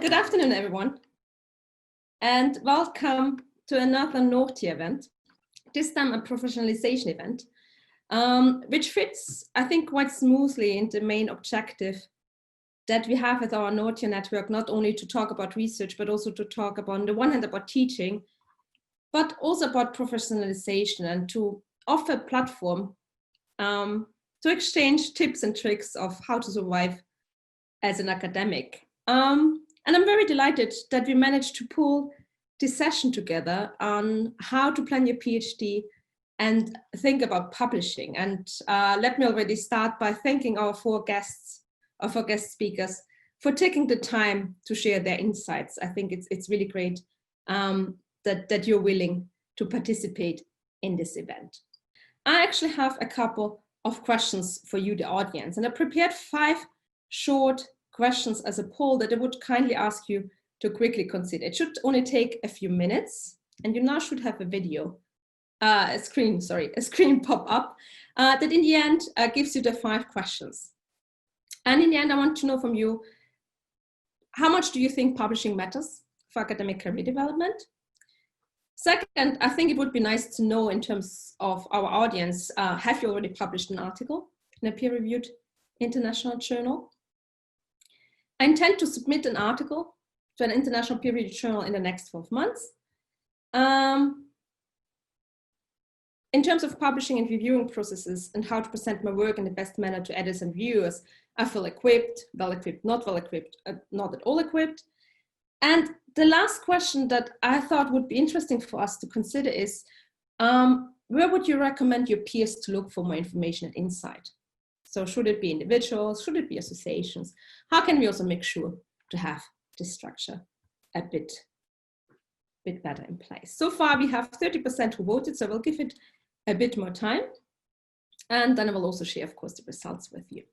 Good afternoon, everyone, and welcome to another NORTIA event, this time a professionalization event, which fits, I think, quite smoothly in the main objective that we have with our NORTIA network, not only to talk about research, but also to talk about, on the one hand, about teaching, but also about professionalization and to offer a platform to exchange tips and tricks of how to survive as an academic. And I'm very delighted that we managed to pull this session together on how to plan your PhD and think about publishing. And let me already start by thanking our four guest speakers for taking the time to share their insights. I think it's really great that you're willing to participate in this event. I actually have a couple of questions for you, the audience, and I prepared 5 short questions as a poll that I would kindly ask you to quickly consider. It should only take a few minutes, and you now should have a screen pop up that in the end gives you the 5 questions. And in the end, I want to know from you, how much do you think publishing matters for academic career development? Second, I think it would be nice to know in terms of our audience, have you already published an article in a peer-reviewed international journal? I intend to submit an article to an international peer-reviewed journal in the next 12 months. In terms of publishing and reviewing processes and how to present my work in the best manner to editors and viewers, I feel equipped, well-equipped, not well-equipped, not at all equipped. And the last question that I thought would be interesting for us to consider is, where would you recommend your peers to look for more information and insight? So should it be individuals? Should it be associations? How can we also make sure to have this structure a bit better in place? So far, we have 30% who voted, so we'll give it a bit more time. And then I will also share, of course, the results with you.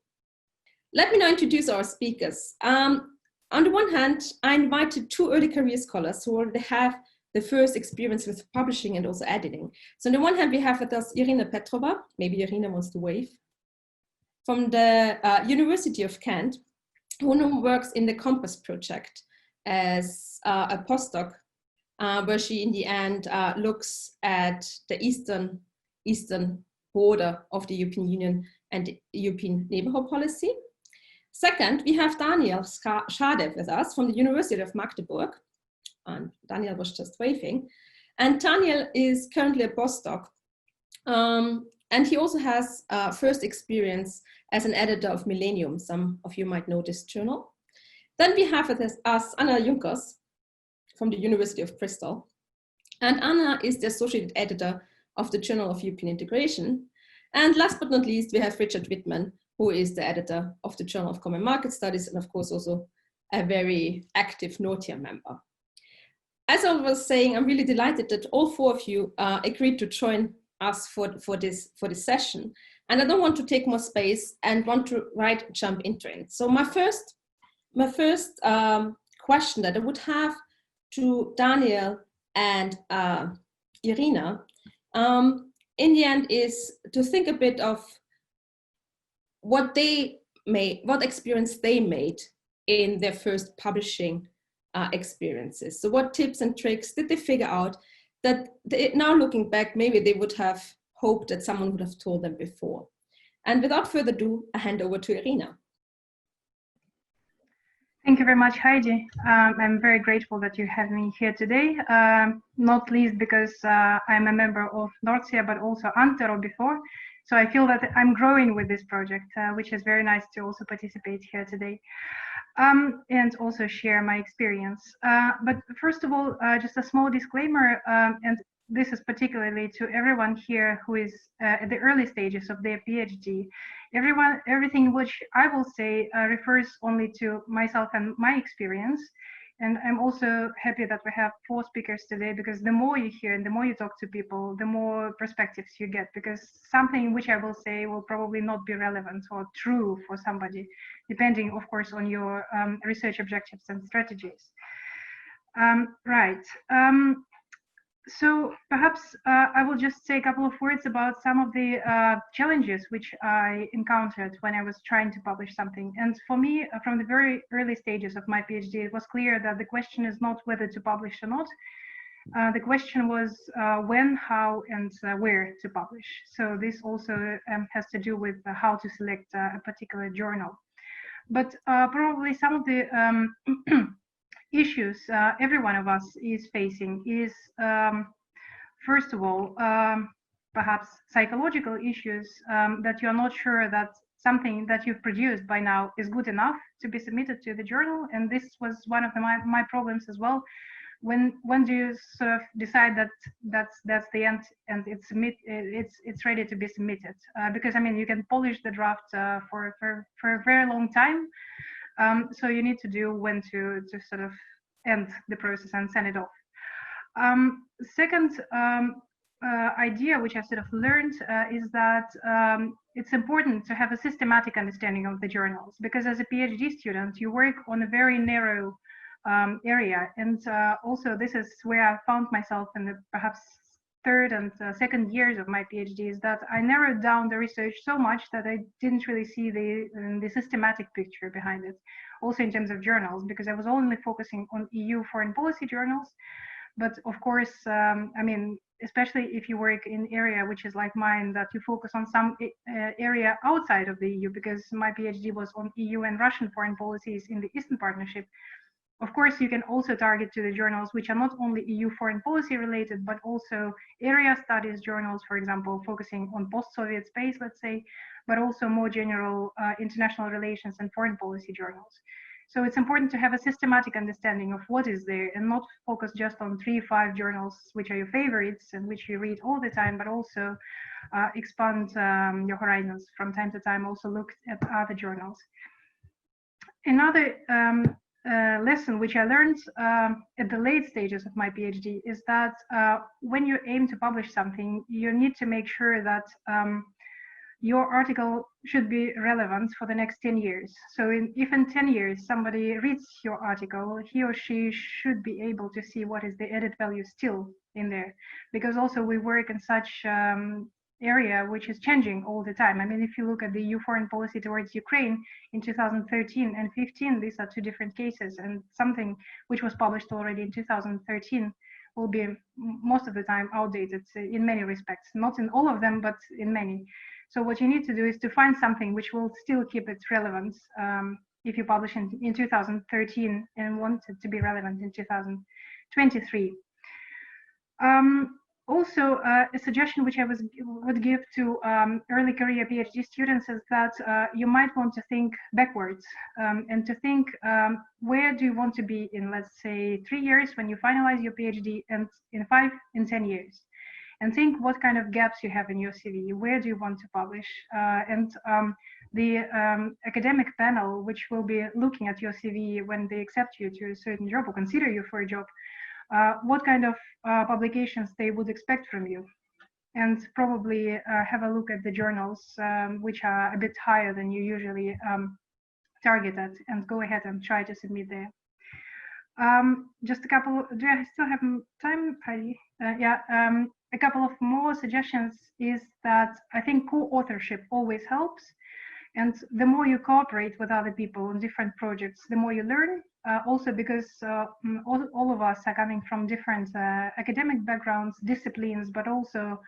Let me now introduce our speakers. On the one hand, I invited 2 early career scholars who already have the first experience with publishing and also editing. So on the one hand, we have with us Irina Petrova. Maybe Irina wants to wave. From the University of Kent, who works in the Compass project as a postdoc, where she in the end looks at the eastern border of the European Union and the European neighborhood policy. Second, we have Daniel Schade with us from the University of Magdeburg. And Daniel was just waving. And Daniel is currently a postdoc. And he also has first experience as an editor of Millennium. Some of you might know this journal. Then we have with us Anna Juncos from the University of Bristol. And Anna is the associate editor of the Journal of European Integration. And last but not least, we have Richard Whitman, who is the editor of the Journal of Common Market Studies, and of course also a very active NORTIA member. As I was saying, I'm really delighted that all 4 of you agreed to join us for this session. And I don't want to take more space and want to jump into it. So my first question that I would have to Daniel and Irina, in the end, is to think a bit of what experience they made in their first publishing experiences. So what tips and tricks did they figure out that now looking back, maybe they would have hoped that someone would have told them before? And without further ado, I hand over to Irina. Thank you very much, Heidi. I'm very grateful that you have me here today, not least because I'm a member of NORTIA, but also Untitled before. So I feel that I'm growing with this project, which is very nice to also participate here today. And also share my experience. But first of all, just a small disclaimer, and this is particularly to everyone here who is at the early stages of their PhD. Everything which I will say refers only to myself and my experience. And I'm also happy that we have 4 speakers today, because the more you hear and the more you talk to people, the more perspectives you get, because something which I will say will probably not be relevant or true for somebody, depending, of course, on your research objectives and strategies. So perhaps I will just say a couple of words about some of the challenges which I encountered when I was trying to publish something. And for me, from the very early stages of my PhD, it was clear that the question is not whether to publish or not. The question was when, how, and where to publish. So this also has to do with how to select a particular journal. But probably some of the issues every one of us is facing is, first of all, perhaps psychological issues, that you're not sure that something that you've produced by now is good enough to be submitted to the journal. And this was one of my problems as well. When do you sort of decide that that's the end and it's ready to be submitted? Because I mean, you can polish the draft for a very long time. So you need to do when to sort of end the process and send it off. Second idea, which I sort of learned, is that it's important to have a systematic understanding of the journals, because as a PhD student, you work on a very narrow area. And also this is where I found myself in the perhaps third and second years of my PhD, is that I narrowed down the research so much that I didn't really see the systematic picture behind it, also in terms of journals, because I was only focusing on EU foreign policy journals. But of course, I mean, especially if you work in area which is like mine, that you focus on some area outside of the EU, because my PhD was on EU and Russian foreign policies in the Eastern Partnership. Of course, you can also target to the journals which are not only EU foreign policy related, but also area studies journals, for example, focusing on post-Soviet space, let's say, but also more general international relations and foreign policy journals. So it's important to have a systematic understanding of what is there and not focus just on 3-5 journals, which are your favorites and which you read all the time, but also expand your horizons from time to time, also look at other journals. Another lesson which I learned at the late stages of my PhD is that when you aim to publish something, you need to make sure that your article should be relevant for the next 10 years. So if in 10 years somebody reads your article, he or she should be able to see what is the added value still in there. Because also we work in such area which is changing all the time. I mean, if you look at the EU foreign policy towards Ukraine in 2013 and 15, these are two different cases, and something which was published already in 2013 will be most of the time outdated in many respects, not in all of them, but in many. So what you need to do is to find something which will still keep its relevance if you publish in 2013 and want it to be relevant in 2023. Also, a suggestion which I would give to early career PhD students is that you might want to think backwards and to think where do you want to be in, let's say, 3 years when you finalize your PhD, and in 5 and 10 years. And think what kind of gaps you have in your CV, where do you want to publish, and the academic panel, which will be looking at your CV when they accept you to a certain job or consider you for a job, what kind of publications they would expect from you, and probably have a look at the journals which are a bit higher than you usually target at, and go ahead and try to submit there. Just a couple, do I still have time, Heidi? A couple of more suggestions is that I think co-authorship always helps. And the more you cooperate with other people on different projects, the more you learn. Also because all of us are coming from different academic backgrounds, disciplines, but also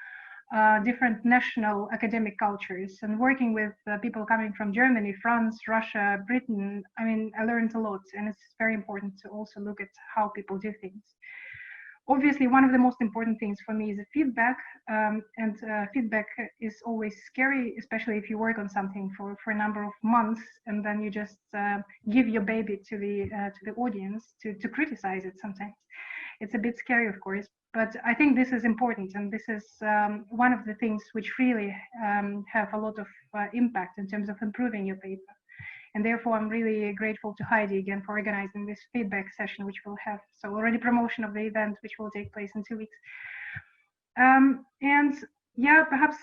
different national academic cultures. And working with people coming from Germany, France, Russia, Britain, I mean, I learned a lot. And it's very important to also look at how people do things. Obviously, one of the most important things for me is feedback, and feedback is always scary, especially if you work on something for a number of months and then you just give your baby to the audience to criticize it. Sometimes it's a bit scary, of course, but I think this is important, and this is one of the things which really have a lot of impact in terms of improving your paper. And therefore, I'm really grateful to Heidi again for organizing this feedback session, which we'll have. So already promotion of the event, which will take place in 2 weeks. And yeah, perhaps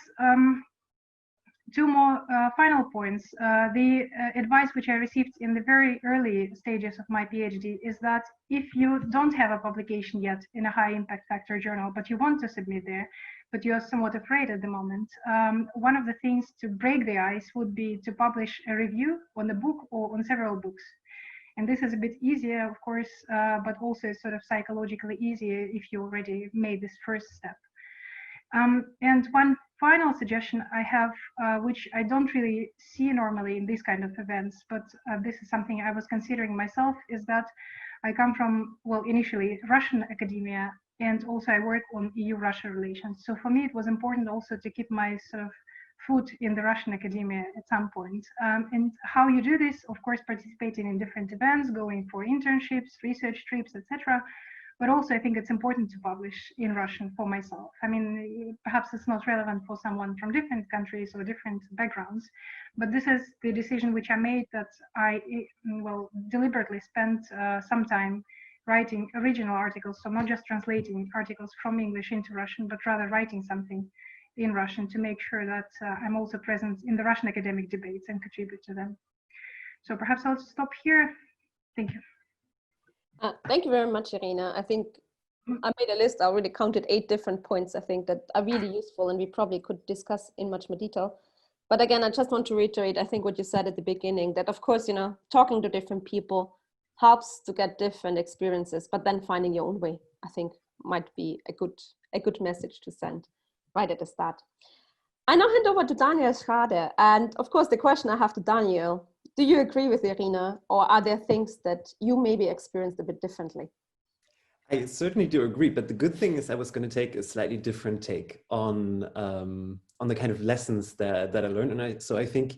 two more final points. The advice which I received in the very early stages of my PhD is that if you don't have a publication yet in a high impact factor journal, but you want to submit there, but you're somewhat afraid at the moment, one of the things to break the ice would be to publish a review on a book or on several books. And this is a bit easier, of course, but also sort of psychologically easier if you already made this first step. And one final suggestion I have, which I don't really see normally in these kind of events, but this is something I was considering myself, is that I come from, well, initially Russian academia, and also I work on EU-Russia relations. So for me, it was important also to keep my sort of foot in the Russian academia at some point. And how you do this, of course, participating in different events, going for internships, research trips, etc. But also, I think it's important to publish in Russian for myself. I mean, perhaps it's not relevant for someone from different countries or different backgrounds, but this is the decision which I made, that I, well, deliberately spent some time writing original articles, so not just translating articles from English into Russian, but rather writing something in Russian to make sure that I'm also present in the Russian academic debates and contribute to them. So perhaps I'll stop here. Thank you. Thank you very much, Irina. I think I made a list. I already counted 8 different points, I think, that are really useful and we probably could discuss in much more detail. But again, I just want to reiterate, I think what you said at the beginning, that of course, you know, talking to different people helps to get different experiences, but then finding your own way, I think, might be a good message to send right at the start. I now hand over to Daniel Schade. And of course, the question I have to Daniel, do you agree with Irina, or are there things that you maybe experienced a bit differently? I certainly do agree, but the good thing is I was going to take a slightly different take on the kind of lessons that I learned, and so I think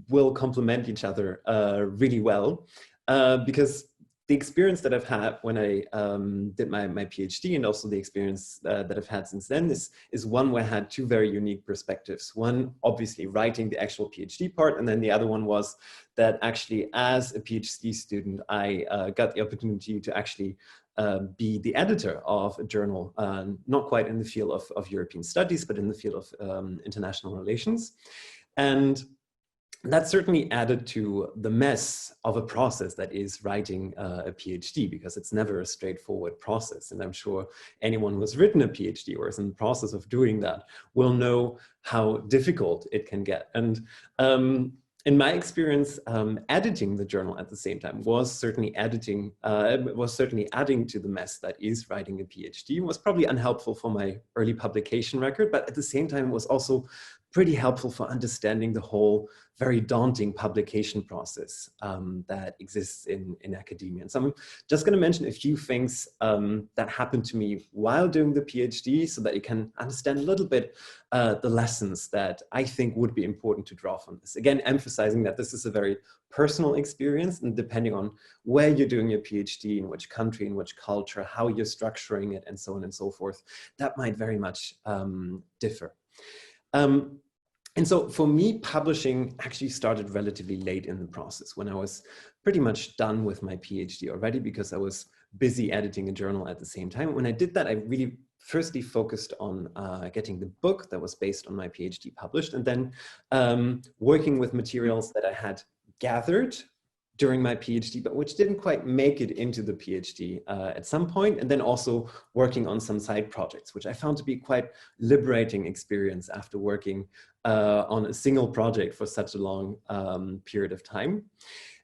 will complement each other really well, because the experience that I've had when I did my PhD, and also the experience that I've had since then, is one where I had 2 very unique perspectives. One, obviously writing the actual PhD part, and then the other one was that actually as a PhD student, I got the opportunity to actually be the editor of a journal, not quite in the field of European studies, but in the field of international relations. And that certainly added to the mess of a process that is writing a PhD, because it's never a straightforward process. And I'm sure anyone who has written a PhD or is in the process of doing that will know how difficult it can get. And in my experience, editing the journal at the same time was certainly adding to the mess that is writing a PhD. It was probably unhelpful for my early publication record, but at the same time, it was also pretty helpful for understanding the whole very daunting publication process that exists in academia. And so I'm just going to mention a few things that happened to me while doing the PhD, so that you can understand a little bit the lessons that I think would be important to draw from this. Again, emphasizing that this is a very personal experience, and depending on where you're doing your PhD, in which country, in which culture, how you're structuring it, and so on and so forth, that might very much differ. And so for me, publishing actually started relatively late in the process, when I was pretty much done with my PhD already, because I was busy editing a journal at the same time. When I did that, I really firstly focused on getting the book that was based on my PhD published, and then working with materials that I had gathered during my PhD, but which didn't quite make it into the PhD at some point, and then also working on some side projects, which I found to be quite liberating experience after working on a single project for such a long period of time.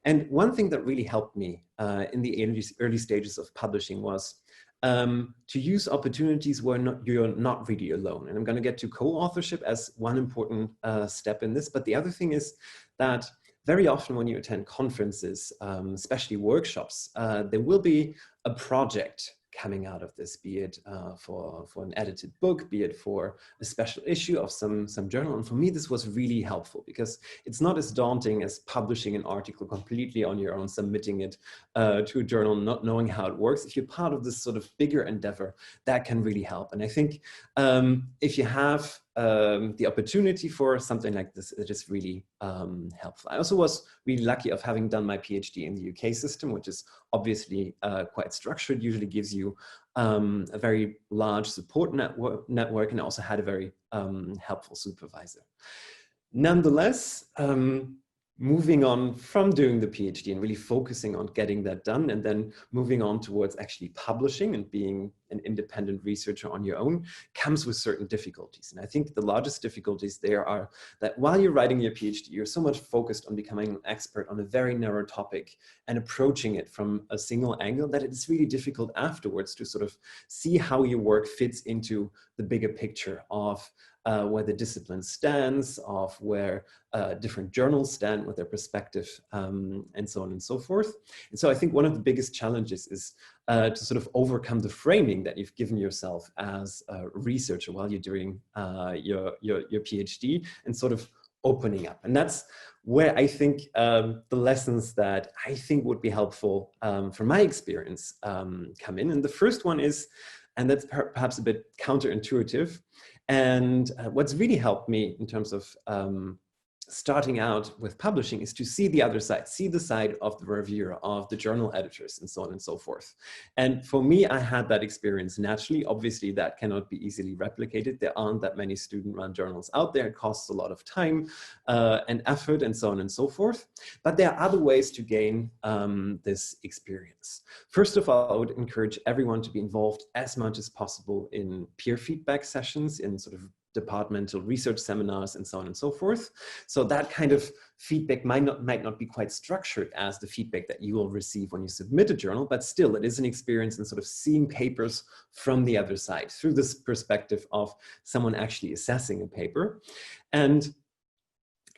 And one thing that really helped me in the early stages of publishing was to use opportunities where you're not really alone. And I'm going to get to co-authorship as one important step in this, but the other thing is that very often when you attend conferences, especially workshops, there will be a project coming out of this, be it for an edited book, be it for a special issue of some journal. And for me, this was really helpful, because it's not as daunting as publishing an article completely on your own, submitting it to a journal, not knowing how it works. If you're part of this sort of bigger endeavor, that can really help. And I think if you have the opportunity for something like this, it is really helpful. I also was really lucky of having done my PhD in the UK system, which is obviously quite structured, usually gives you a very large support network, and also had a very helpful supervisor. Nonetheless, moving on from doing the PhD and really focusing on getting that done, and then moving on towards actually publishing and being an independent researcher on your own, comes with certain difficulties. And I think the largest difficulties there are that while you're writing your PhD, you're so much focused on becoming an expert on a very narrow topic and approaching it from a single angle, that it's really difficult afterwards to sort of see how your work fits into the bigger picture of where the discipline stands, of where different journals stand with their perspective, and so on and so forth. And so I think one of the biggest challenges is to sort of overcome the framing that you've given yourself as a researcher while you're doing your PhD, and sort of opening up. And that's where I think the lessons that I think would be helpful from my experience come in. And the first one is, and that's perhaps a bit counterintuitive, and what's really helped me in terms of starting out with publishing is to see the other side, see the side of the reviewer, of the journal editors, and so on and so forth. And for me, I had that experience naturally. Obviously, that cannot be easily replicated. There aren't that many student-run journals out there. It costs a lot of time and effort, and so on and so forth. But there are other ways to gain this experience. First of all, I would encourage everyone to be involved as much as possible in peer feedback sessions, in sort of departmental research seminars, and so on and so forth. So that kind of feedback might not be quite structured as the feedback that you will receive when you submit a journal, but still it is an experience in sort of seeing papers from the other side through this perspective of someone actually assessing a paper. And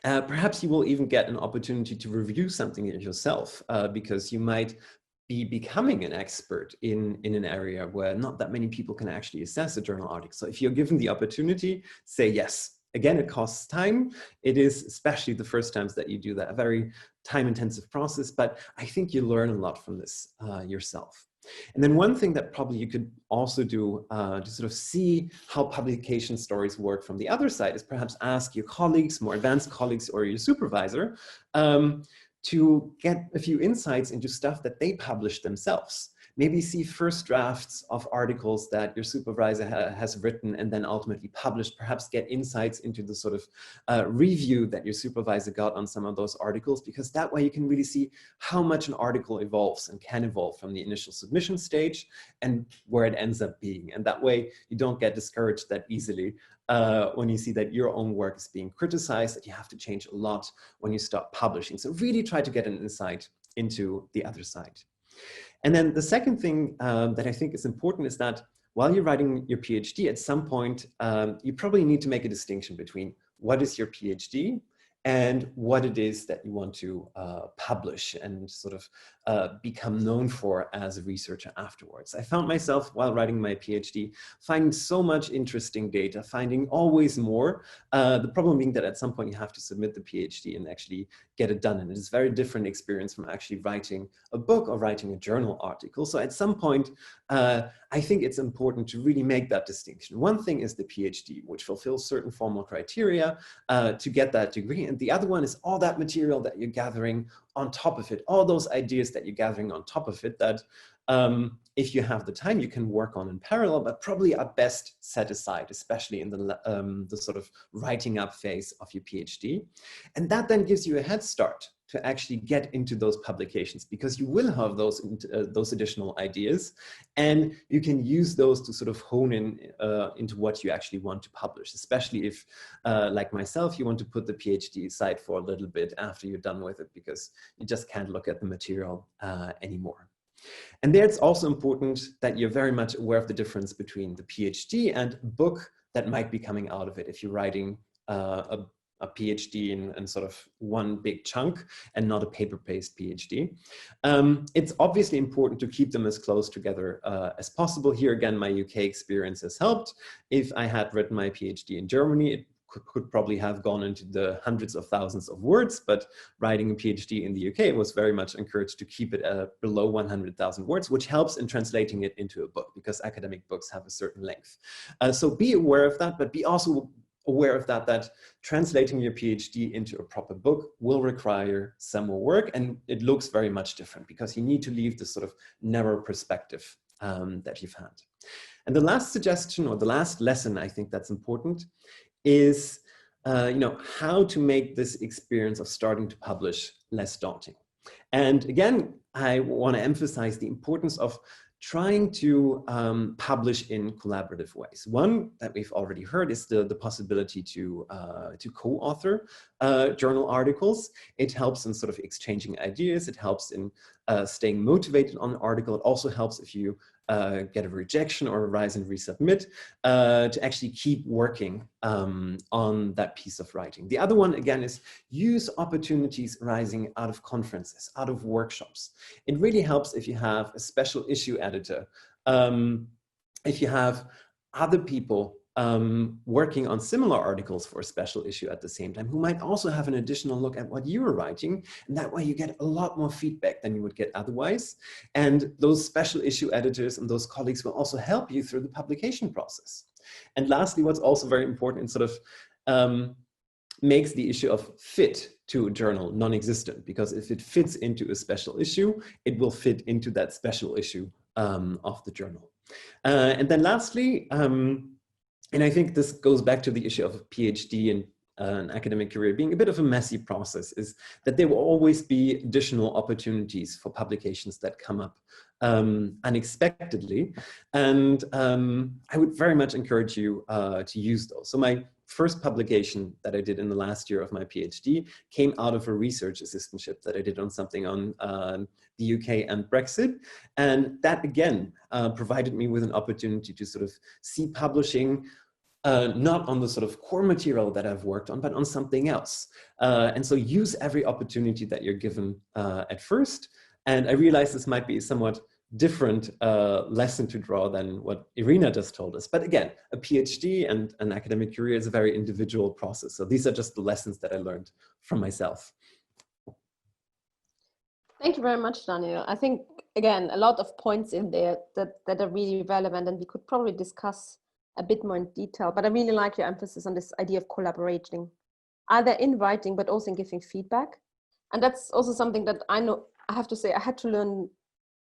perhaps you will even get an opportunity to review something yourself, because you might be becoming an expert in an area where not that many people can actually assess a journal article. So if you're given the opportunity, say yes. Again, it costs time. It is, especially the first times that you do that, a very time-intensive process, but I think you learn a lot from this yourself. And then one thing that probably you could also do to sort of see how publication stories work from the other side is perhaps ask your colleagues, more advanced colleagues, or your supervisor, to get a few insights into stuff that they publish themselves. Maybe see first drafts of articles that your supervisor has written and then ultimately published, perhaps get insights into the sort of review that your supervisor got on some of those articles, because that way you can really see how much an article evolves and can evolve from the initial submission stage and where it ends up being. And that way you don't get discouraged that easily when you see that your own work is being criticized, that you have to change a lot when you start publishing. So really try to get an insight into the other side. And then the second thing that I think is important is that while you're writing your PhD, at some point, you probably need to make a distinction between what is your PhD and what it is that you want to publish and sort of become known for as a researcher afterwards. I found myself, while writing my PhD, finding so much interesting data, finding always more. The problem being that at some point you have to submit the PhD and actually get it done. And it is a very different experience from actually writing a book or writing a journal article. So at some point, I think it's important to really make that distinction. One thing is the PhD, which fulfills certain formal criteria to get that degree. And the other one is all that material that you're gathering on top of it, all those ideas that you're gathering on top of it that if you have the time, you can work on in parallel, but probably are best set aside, especially in the sort of writing up phase of your PhD. And that then gives you a head start to actually get into those publications, because you will have those additional ideas, and you can use those to sort of hone in into what you actually want to publish, especially if, like myself, you want to put the PhD aside for a little bit after you're done with it, because you just can't look at the material anymore. And there it's also important that you're very much aware of the difference between the PhD and book that might be coming out of it. If you're writing a PhD in sort of one big chunk and not a paper-based PhD. It's obviously important to keep them as close together as possible. Here again, my UK experience has helped. If I had written my PhD in Germany, it could probably have gone into the hundreds of thousands of words, but writing a PhD in the UK was very much encouraged to keep it below 100,000 words, which helps in translating it into a book, because academic books have a certain length. So be aware of that, but be also aware of that translating your PhD into a proper book will require some more work, and it looks very much different because you need to leave this sort of narrow perspective that you've had. And the last suggestion, or the last lesson I think that's important, is how to make this experience of starting to publish less daunting. And again, I want to emphasize the importance of trying to publish in collaborative ways. One that we've already heard is the possibility to co-author journal articles. It helps in sort of exchanging ideas. It helps in staying motivated on an article. It also helps if you get a rejection or a rise and resubmit, to actually keep working on that piece of writing. The other one, again, is use opportunities arising out of conferences, out of workshops. It really helps if you have a special issue editor, if you have other people working on similar articles for a special issue at the same time, who might also have an additional look at what you are writing. And that way you get a lot more feedback than you would get otherwise. And those special issue editors and those colleagues will also help you through the publication process. And lastly, what's also very important and sort of makes the issue of fit to a journal non-existent, because if it fits into a special issue, it will fit into that special issue of the journal. And then lastly, and I think this goes back to the issue of a PhD and an academic career being a bit of a messy process, is that there will always be additional opportunities for publications that come up unexpectedly. And I would very much encourage you to use those. So my first publication that I did in the last year of my PhD came out of a research assistantship that I did on something on the UK and Brexit. And that again provided me with an opportunity to sort of see publishing not on the sort of core material that I've worked on, but on something else. And so use every opportunity that you're given at first. And I realize this might be a somewhat different lesson to draw than what Irina just told us. But again, a PhD and an academic career is a very individual process. So these are just the lessons that I learned from myself. Thank you very much, Daniel. I think, again, a lot of points in there that are really relevant, and we could probably discuss a bit more in detail, but I really like your emphasis on this idea of collaborating, either in writing, but also in giving feedback. And that's also something that I know, I have to say, I had to learn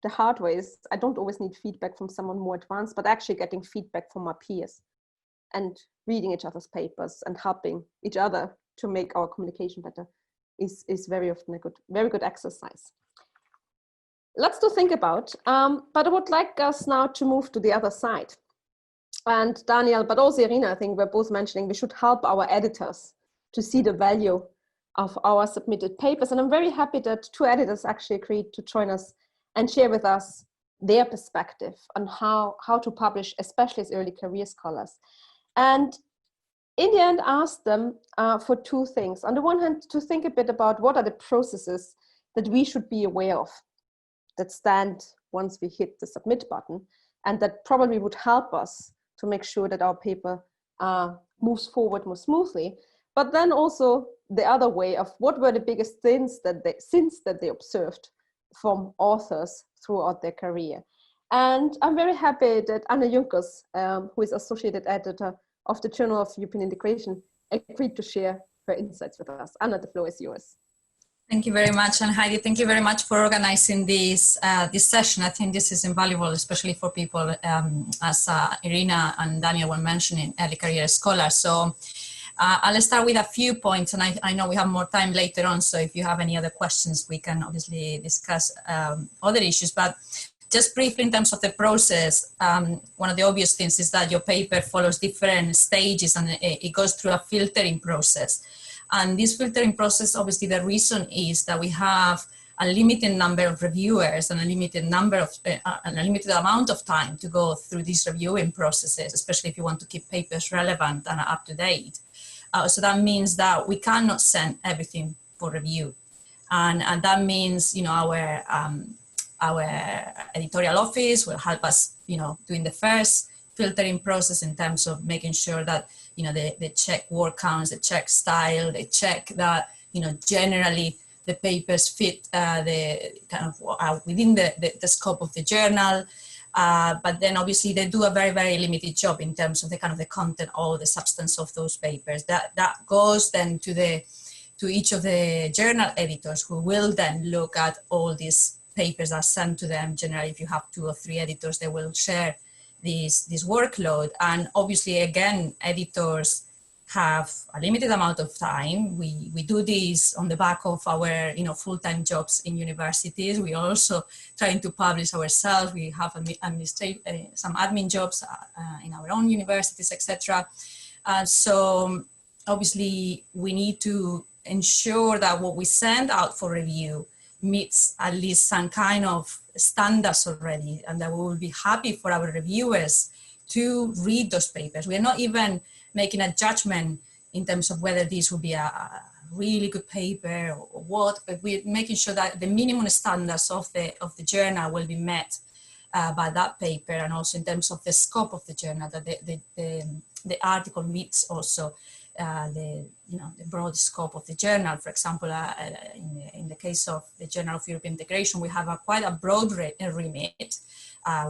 the hard way. Is I don't always need feedback from someone more advanced, but actually getting feedback from my peers and reading each other's papers and helping each other to make our communication better is very often a very good exercise. Lots to think about, but I would like us now to move to the other side. And Daniel, but also Irina, I think we're both mentioning we should help our editors to see the value of our submitted papers. And I'm very happy that 2 editors actually agreed to join us and share with us their perspective on how to publish, especially as early career scholars. And in the end, asked them for 2 things. On the one hand, to think a bit about what are the processes that we should be aware of that stand once we hit the submit button, and that probably would help us to make sure that our paper moves forward more smoothly. But then also the other way of what were the biggest sins that they observed from authors throughout their career. And I'm very happy that Anna Juncos, who is associated editor of the Journal of European Integration, agreed to share her insights with us. Anna, the floor is yours. Thank you very much. And Heidi, thank you very much for organizing this session. I think this is invaluable, especially for people, as Irina and Daniel were mentioning, early career scholars. So I'll start with a few points, and I know we have more time later on, so if you have any other questions, we can obviously discuss other issues. But just briefly in terms of the process, one of the obvious things is that your paper follows different stages, and it goes through a filtering process. And this filtering process, obviously the reason is that we have a limited number of reviewers and a limited amount of time to go through these reviewing processes, especially if you want to keep papers relevant and up to date. So that means that we cannot send everything for review. And that means, you know, our editorial office will help us, you know, doing the first filtering process in terms of making sure that, you know, they check word counts, they check style, they check that, you know, generally the papers fit the kind of within the scope of the journal. But then obviously they do a very, very limited job in terms of the kind of the content or the substance of those papers. That goes then to each of the journal editors, who will then look at all these papers that are sent to them. Generally, if you have 2 or 3 editors, they will share this workload. And obviously, again, editors have a limited amount of time. We do this on the back of our full-time jobs in universities. We are also trying to publish ourselves. We have some admin jobs in our own universities, etc. So obviously we need to ensure that what we send out for review meets at least some kind of standards already, and that we will be happy for our reviewers to read those papers. We are not even making a judgment in terms of whether this will be a really good paper or what, but we're making sure that the minimum standards of the journal will be met by that paper, and also in terms of the scope of the journal, that the article meets also the broad scope of the journal. For example, in the case of the Journal of European Integration, we have quite a broad remit.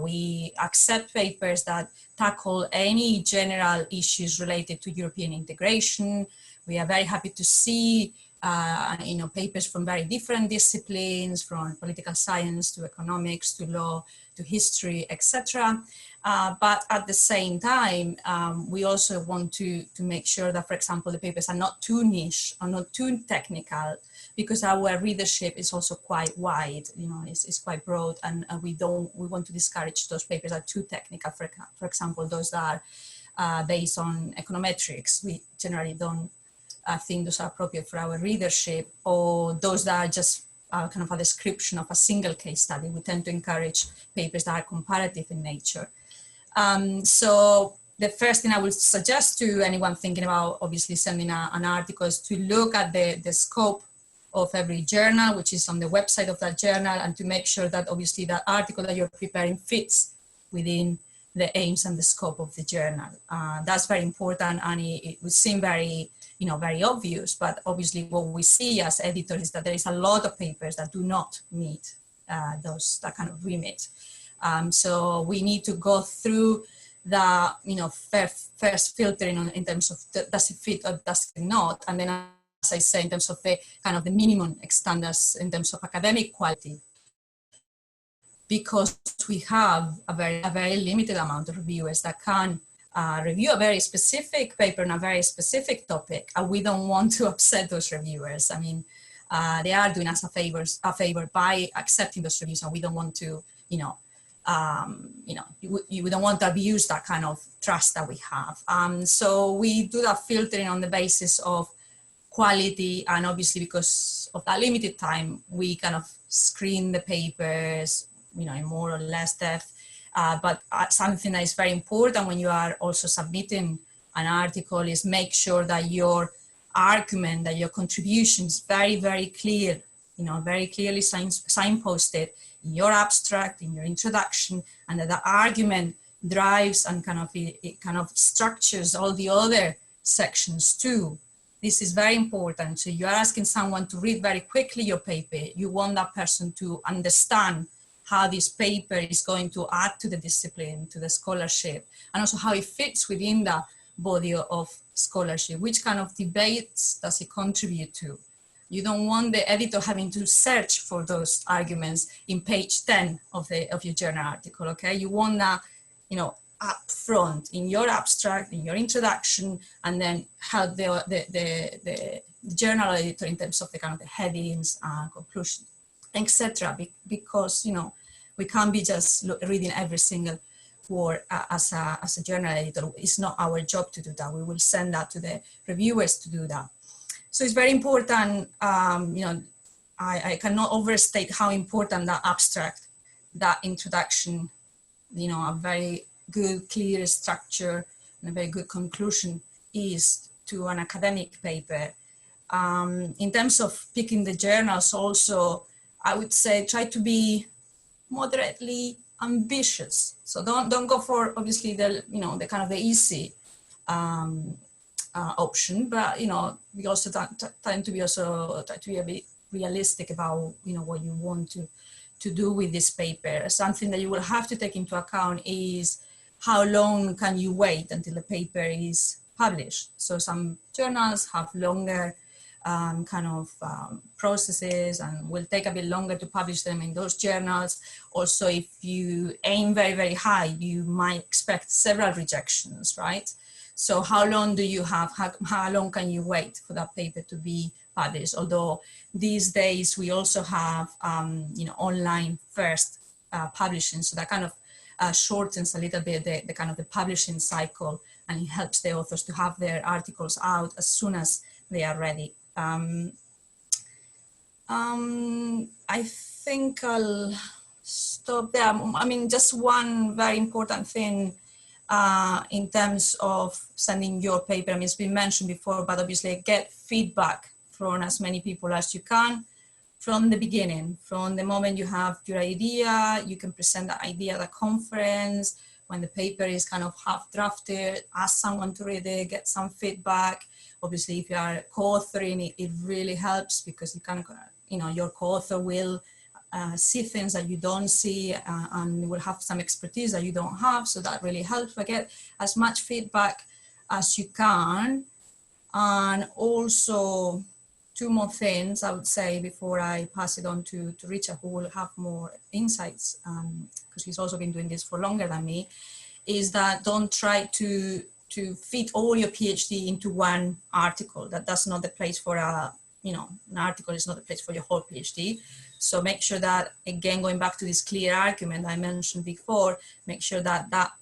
We accept papers that tackle any general issues related to European integration. We are very happy to see papers from very different disciplines, from political science to economics to law to history, etc. But at the same time, we also want to make sure that, for example, the papers are not too niche or not too technical, because our readership is also quite wide, it's quite broad, and we want to discourage those papers that are too technical. For example, those that are based on econometrics, we generally don't think those are appropriate for our readership, or those that are just kind of a description of a single case study. We tend to encourage papers that are comparative in nature. So the first thing I would suggest to anyone thinking about obviously sending an article is to look at the scope of every journal, which is on the website of that journal, and to make sure that obviously that article that you're preparing fits within the aims and the scope of the journal. That's very important, and it would seem very, very obvious, but obviously what we see as editors is that there is a lot of papers that do not meet that kind of remit. So we need to go through the first filtering in terms of does it fit or does it not, and then, as I say, in terms of the kind of the minimum standards in terms of academic quality, because we have a very limited amount of reviewers that can review a very specific paper on a very specific topic, and we don't want to upset those reviewers. I mean, they are doing us a favor by accepting those reviews, and we don't want to, we don't want to abuse that kind of trust that we have. So we do that filtering on the basis of quality, and obviously because of that limited time, we kind of screen the papers, in more or less depth. But something that is very important when you are also submitting an article is make sure that your argument, that your contribution is very, very clear, very clearly signposted in your abstract, in your introduction, and that the argument drives and it kind of structures all the other sections too. This is very important. So you're asking someone to read very quickly your paper. You want that person to understand how this paper is going to add to the discipline, to the scholarship, and also how it fits within the body of scholarship. Which kind of debates does it contribute to? You don't want the editor having to search for those arguments in page 10 of your journal article, okay? You want that, up front in your abstract, in your introduction, and then help the journal editor in terms of the kind of the headings, conclusion, etc. Because, we can't be just reading every single word as a journal editor. It's not our job to do that. We will send that to the reviewers to do that. So it's very important, I cannot overstate how important that abstract, that introduction, a very good, clear structure and a very good conclusion is to an academic paper. In terms of picking the journals also, I would say try to be moderately ambitious. So don't go for obviously the kind of the easy option, but we also try to be a bit realistic about what you want to do with this paper. Something that you will have to take into account is how long can you wait until the paper is published. So some journals have longer processes and will take a bit longer to publish them in those journals. Also, if you aim very, very high, you might expect several rejections, right? So how long do you have, how long can you wait for that paper to be published? Although these days we also have, online first publishing. So that kind of shortens a little bit the kind of the publishing cycle, and it helps the authors to have their articles out as soon as they are ready. I think I'll stop there. I mean, just one very important thing in terms of sending your paper. I mean, it's been mentioned before, but obviously get feedback from as many people as you can from the beginning. From the moment you have your idea, you can present the idea at a conference. When the paper is kind of half drafted, ask someone to read it, get some feedback. Obviously, if you are co-authoring, it really helps, because you can, your co-author will see things that you don't see, and will have some expertise that you don't have. So that really helps. But get as much feedback as you can. And also, two more things I would say before I pass it on to Richard, who will have more insights, because he's also been doing this for longer than me, is that don't try to fit all your PhD into one article. That's not the place for an article is not the place for your whole PhD. So make sure that, again, going back to this clear argument I mentioned before, make sure that that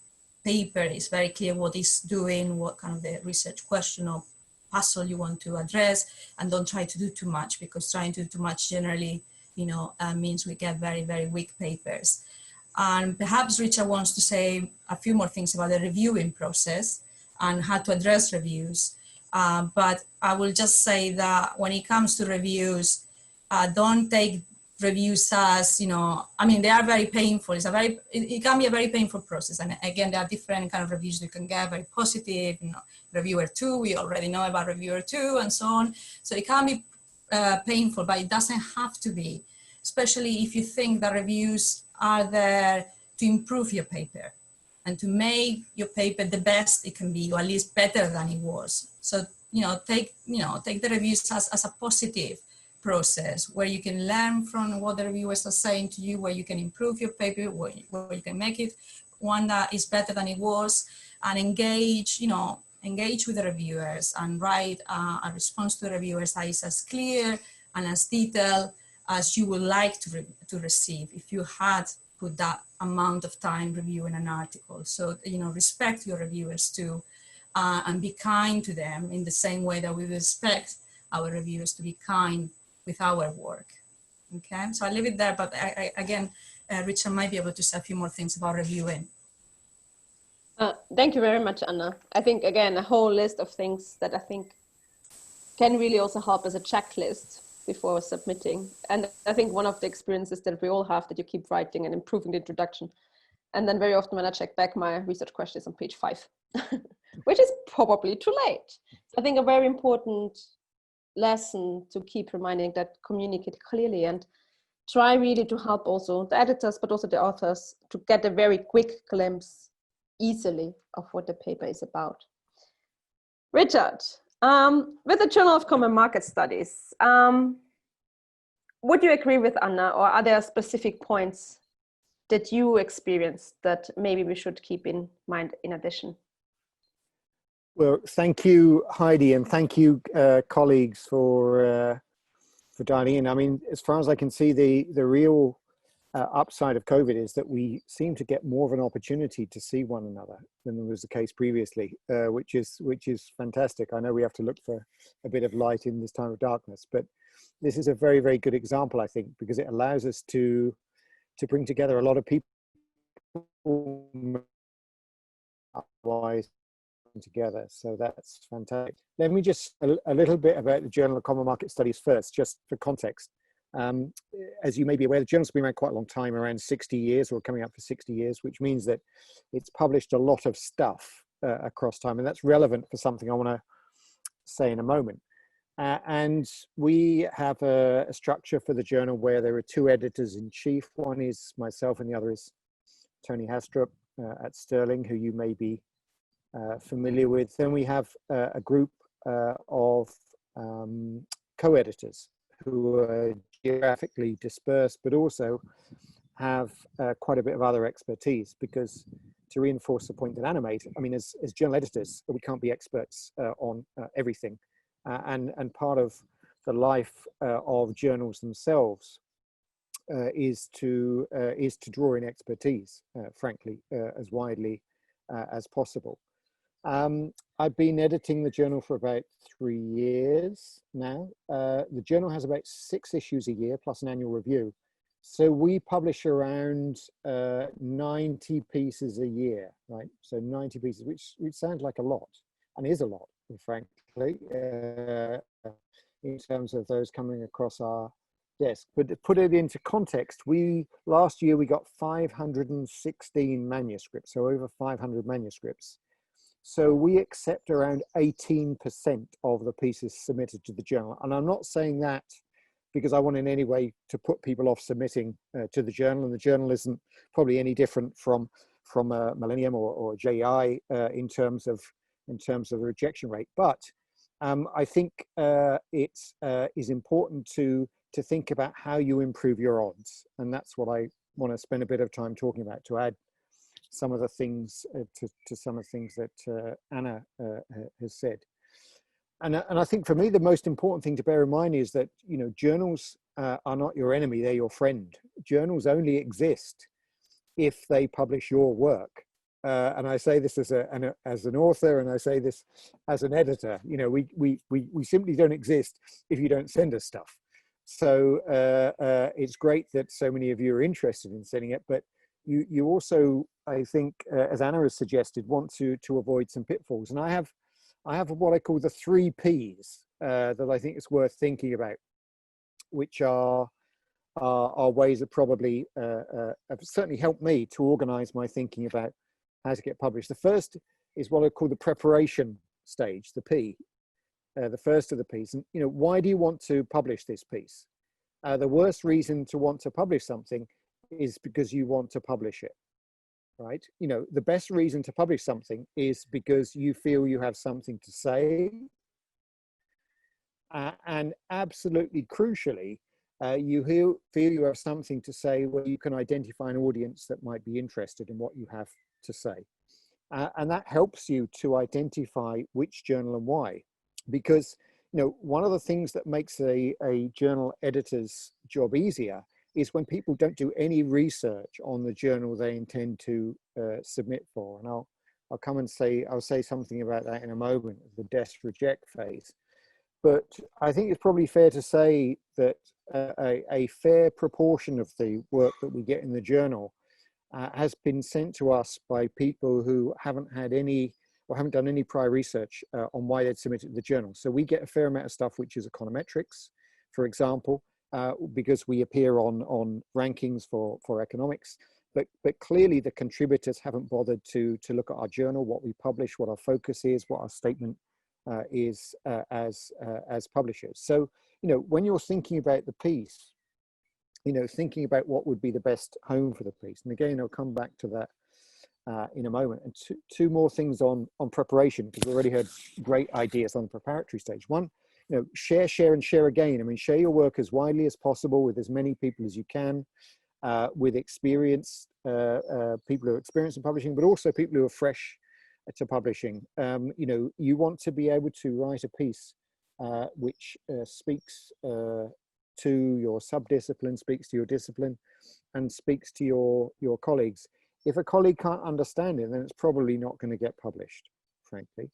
paper is very clear what it's doing, what kind of the research question or puzzle you want to address, and don't try to do too much, because trying to do too much generally, means we get very, very weak papers. And perhaps Richard wants to say a few more things about the reviewing process and how to address reviews. But I will just say that when it comes to reviews, don't take reviews as, they are very painful. It can be a very painful process. And again, there are different kind of reviews you can get, very positive, reviewer 2, we already know about reviewer 2 and so on. So it can be painful, but it doesn't have to be, especially if you think that reviews are there to improve your paper and to make your paper the best it can be, or at least better than it was. So, take the reviews as a positive process where you can learn from what the reviewers are saying to you, where you can improve your paper, where you can make it one that is better than it was, and engage with the reviewers and write a response to the reviewers that is as clear and as detailed as you would like to receive if you had put that amount of time reviewing an article. So, respect your reviewers too, and be kind to them in the same way that we respect our reviewers to be kind with our work. Okay, so I'll leave it there, but again, Richard might be able to say a few more things about reviewing. Thank you very much, Anna. I think, again, a whole list of things that I think can really also help as a checklist before submitting. And I think one of the experiences that we all have, that you keep writing and improving the introduction. And then very often when I check back, my research question is on page 5, which is probably too late. So I think a very important lesson to keep reminding that communicate clearly, and try really to help also the editors, but also the authors, to get a very quick glimpse easily of what the paper is about. Richard, with the Journal of Common Market Studies, would you agree with Anna, or are there specific points that you experienced that maybe we should keep in mind in addition? Well, thank you, Heidi, and thank you, colleagues, for dialing in. I mean, as far as I can see, the real upside of COVID is that we seem to get more of an opportunity to see one another than was the case previously, which is fantastic. I know we have to look for a bit of light in this time of darkness, but this is a very, very good example, I think, because it allows us to bring together a lot of people otherwise together. So that's fantastic. Let me just a little bit about the Journal of Common Market Studies first, just for context. As you may be aware, the journal's been around quite a long time, around 60 years or coming up for 60 years, which means that it's published a lot of stuff across time, and that's relevant for something I want to say in a moment. And we have a structure for the journal where there are two editors-in-chief. One is myself and the other is Tony Hastrup at Sterling, who you may be familiar with. Then we have a group of co-editors who are geographically dispersed, but also have quite a bit of other expertise, because to reinforce the point that Anna made, I mean, as journal editors, we can't be experts on everything. And part of the life of journals themselves is to draw in expertise, frankly, as widely as possible. I've been editing the journal for about 3 years now. The journal has about 6 issues a year plus an annual review. So we publish around 90 pieces a year, right? So 90 pieces, which sounds like a lot, and is a lot, frankly, in terms of those coming across our desk. But to put it into context, last year we got 516 manuscripts, so over 500 manuscripts. So we accept around 18% of the pieces submitted to the journal. And I'm not saying that because I want in any way to put people off submitting to the journal, and the journal isn't probably any different from Millennium or JEI in terms of the rejection rate. But I think it is important to think about how you improve your odds, and that's what I want to spend a bit of time talking about, to add some of the things to some of the things that Anna has said. And I think for me, the most important thing to bear in mind is that, you know, journals are not your enemy, they're your friend. Journals only exist if they publish your work. And I say this as an author, and I say this as an editor. You know, we simply don't exist if you don't send us stuff. So it's great that so many of you are interested in sending it, but you also, I think, as Anna has suggested, want to avoid some pitfalls. And I have what I call the 3 Ps that I think is worth thinking about, which are ways that probably have certainly helped me to organize my thinking about how to get published. The first is what I call the preparation stage, the P, the first of the Ps. And, you know, why do you want to publish this piece? The worst reason to want to publish something is because you want to publish it, right? You know, the best reason to publish something is because you feel you have something to say. And absolutely crucially, you feel you have something to say where you can identify an audience that might be interested in what you have to say. And that helps you to identify which journal and why. Because, you know, one of the things that makes a journal editor's job easier is when people don't do any research on the journal they intend to submit for. And I'll say something about that in a moment, the desk reject phase. But I think it's probably fair to say that a fair proportion of the work that we get in the journal has been sent to us by people who haven't had any or haven't done any prior research on why they'd submitted to the journal. So we get a fair amount of stuff which is econometrics, for example, because we appear on rankings for economics, but clearly the contributors haven't bothered to look at our journal, what we publish, what our focus is, what our statement is as publishers. So, you know, when you're thinking about the piece, you know, thinking about what would be the best home for the piece, and again, I'll come back to that in a moment. And two more things on preparation, because we already heard great ideas on the preparatory stage. One, you know, share, and share again. I mean, share your work as widely as possible with as many people as you can, with experienced people who are experienced in publishing, but also people who are fresh to publishing. You know, you want to be able to write a piece which speaks to your subdiscipline, speaks to your discipline, and speaks to your colleagues. If a colleague can't understand it, then it's probably not going to get published, frankly.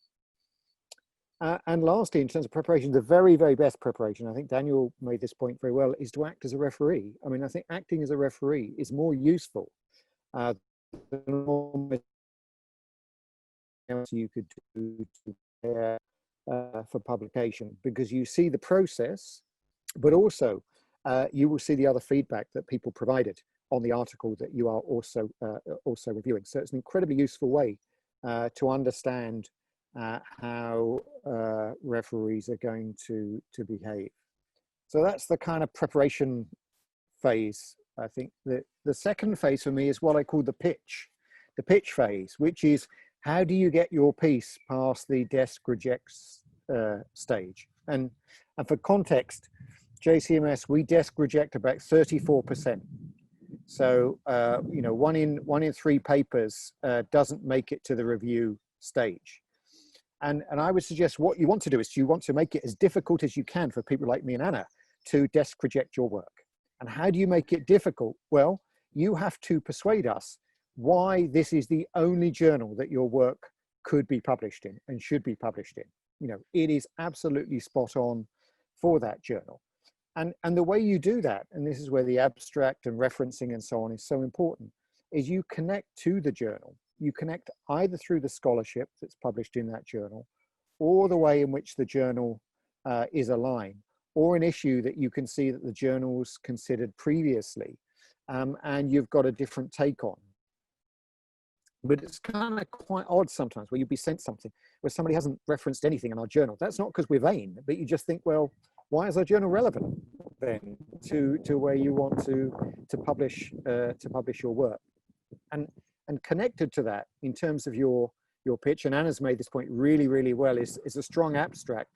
And lastly, in terms of preparation, the very, very best preparation, I think Daniel made this point very well, is to act as a referee. I mean, I think acting as a referee is more useful than almost else you could do to prepare for publication, because you see the process, but also you will see the other feedback that people provided on the article that you are also reviewing. So it's an incredibly useful way to understand how referees are going to behave. So that's the kind of preparation phase. I think the second phase for me is what I call the pitch phase, which is how do you get your piece past the desk rejects stage. And for context, JCMS, we desk reject about 34%. So, you know, one in three papers doesn't make it to the review stage. And I would suggest what you want to do is you want to make it as difficult as you can for people like me and Anna to desk reject your work. And how do you make it difficult? Well, you have to persuade us why this is the only journal that your work could be published in and should be published in. You know, it is absolutely spot on for that journal. And the way you do that, and this is where the abstract and referencing and so on is so important, is you connect to the journal. You connect either through the scholarship that's published in that journal, or the way in which the journal is aligned, or an issue that you can see that the journal's considered previously, and you've got a different take on. But it's kind of quite odd sometimes where you'd be sent something where somebody hasn't referenced anything in our journal. That's not because we're vain, but you just think, well, why is our journal relevant then to where you want to publish your work? And connected to that in terms of your pitch, and Anna's made this point really, really well, is a strong abstract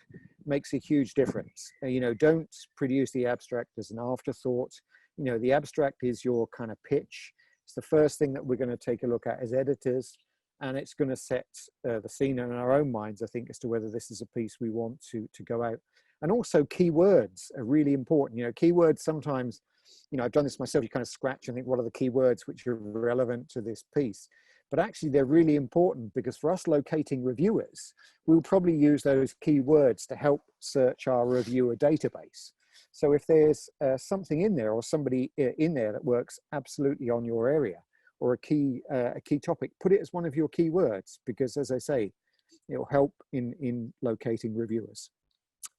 makes a huge difference. You know, don't produce the abstract as an afterthought. You know, the abstract is your kind of pitch. It's the first thing that we're going to take a look at as editors, and it's going to set the scene in our own minds, I think, as to whether this is a piece we want to go out. And also keywords are really important. You know, keywords sometimes, you know, I've done this myself, you kind of scratch and think, what are the keywords which are relevant to this piece? But actually they're really important because for us locating reviewers, we'll probably use those keywords to help search our reviewer database. So if there's something in there or somebody in there that works absolutely on your area or a key topic, put it as one of your keywords, because as I say, it'll help in locating reviewers.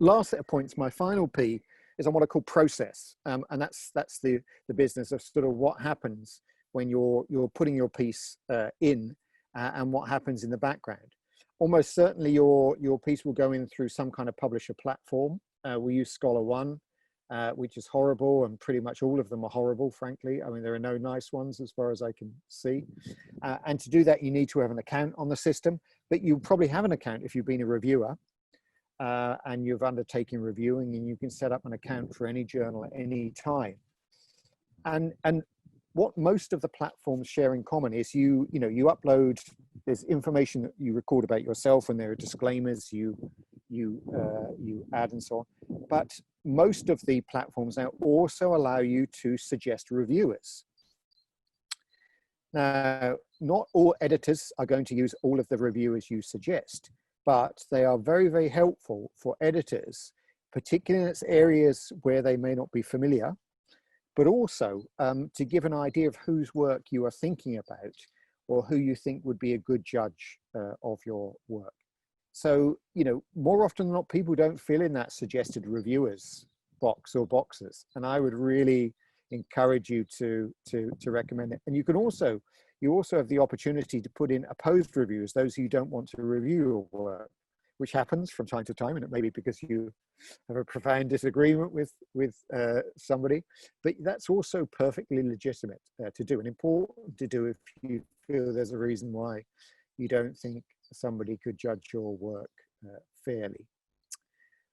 Last set of points, my final P is on what I call process. And that's the business of sort of what happens when you're putting your piece in and what happens in the background. Almost certainly your piece will go in through some kind of publisher platform. We use Scholar One, which is horrible, and pretty much all of them are horrible, frankly. I mean, there are no nice ones as far as I can see. And to do that, you need to have an account on the system, but you probably have an account if you've been a reviewer and you've undertaken reviewing, and you can set up an account for any journal at any time. And what most of the platforms share in common is you upload, there's information that you record about yourself, and there are disclaimers you add and so on. But most of the platforms now also allow you to suggest reviewers. Now, not all editors are going to use all of the reviewers you suggest, but they are very, very helpful for editors, particularly in areas where they may not be familiar, but also to give an idea of whose work you are thinking about or who you think would be a good judge of your work. So, you know, more often than not, people don't fill in that suggested reviewers box or boxes. And I would really encourage you to recommend it. And you also have the opportunity to put in opposed reviewers, those who don't want to review your work, which happens from time to time, and it may be because you have a profound disagreement with somebody, but that's also perfectly legitimate to do, and important to do if you feel there's a reason why you don't think somebody could judge your work fairly.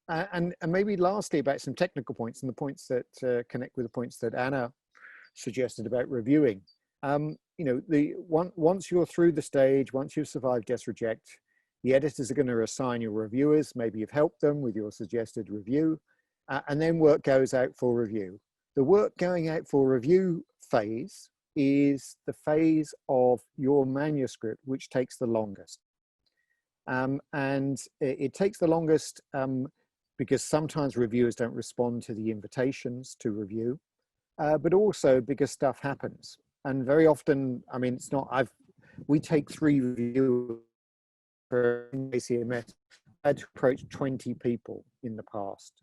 And maybe lastly about some technical points, and the points that connect with the points that Anna suggested about reviewing. You know, once you're through the stage, once you've survived desk reject, the editors are going to assign your reviewers. Maybe you've helped them with your suggested review, and then work goes out for review. The work going out for review phase is the phase of your manuscript, which takes the longest. And it takes the longest because sometimes reviewers don't respond to the invitations to review, but also because stuff happens. And very often, I mean, it's not, we take 3 reviewers for ACMS. I had to approach 20 people in the past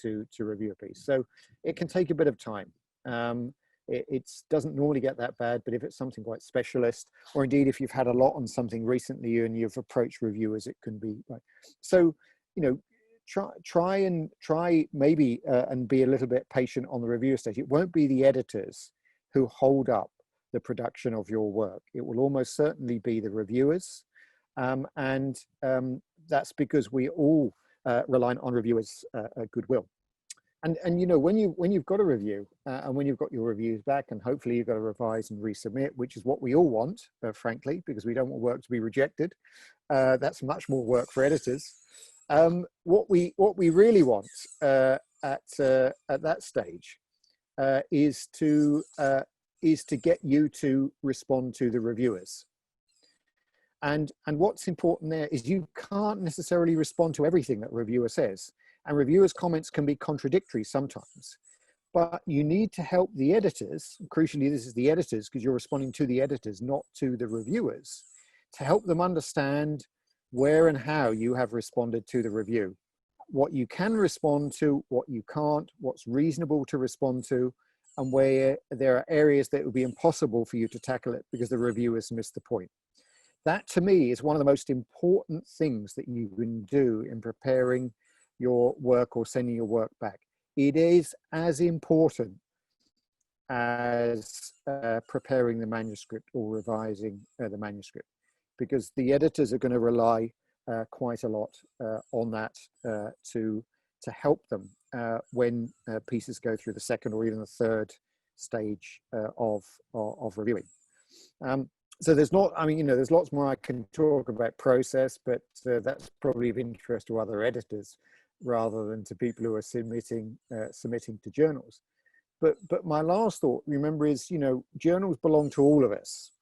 to review a piece. So it can take a bit of time. It doesn't normally get that bad, but if it's something quite specialist, or indeed if you've had a lot on something recently and you've approached reviewers, it can be right. So, you know, try maybe and be a little bit patient on the reviewer stage. It won't be the editors who hold up the production of your work. It will almost certainly be the reviewers, and that's because we all rely on reviewers' goodwill. And you know, when you've got a review and when you've got your reviews back, and hopefully you've got to revise and resubmit, which is what we all want, frankly, because we don't want work to be rejected. That's much more work for editors. What we really want at that stage is to get you to respond to the reviewers. And what's important there is you can't necessarily respond to everything that a reviewer says. And reviewers' comments can be contradictory sometimes, but you need to help the editors. Crucially, this is the editors, because you're responding to the editors, not to the reviewers, to help them understand where and how you have responded to the review, what you can respond to, what you can't, what's reasonable to respond to, and where there are areas that it would be impossible for you to tackle it because the reviewers missed the point. That, to me, is one of the most important things that you can do in preparing your work or sending your work back. It is as important as preparing the manuscript or revising the manuscript, because the editors are going to rely quite a lot on that to help them when pieces go through the second or even the third stage of reviewing. So there's not, I mean, you know, there's lots more I can talk about process, but that's probably of interest to other editors rather than to people who are submitting to journals. But my last thought, remember, is, you know, journals belong to all of us.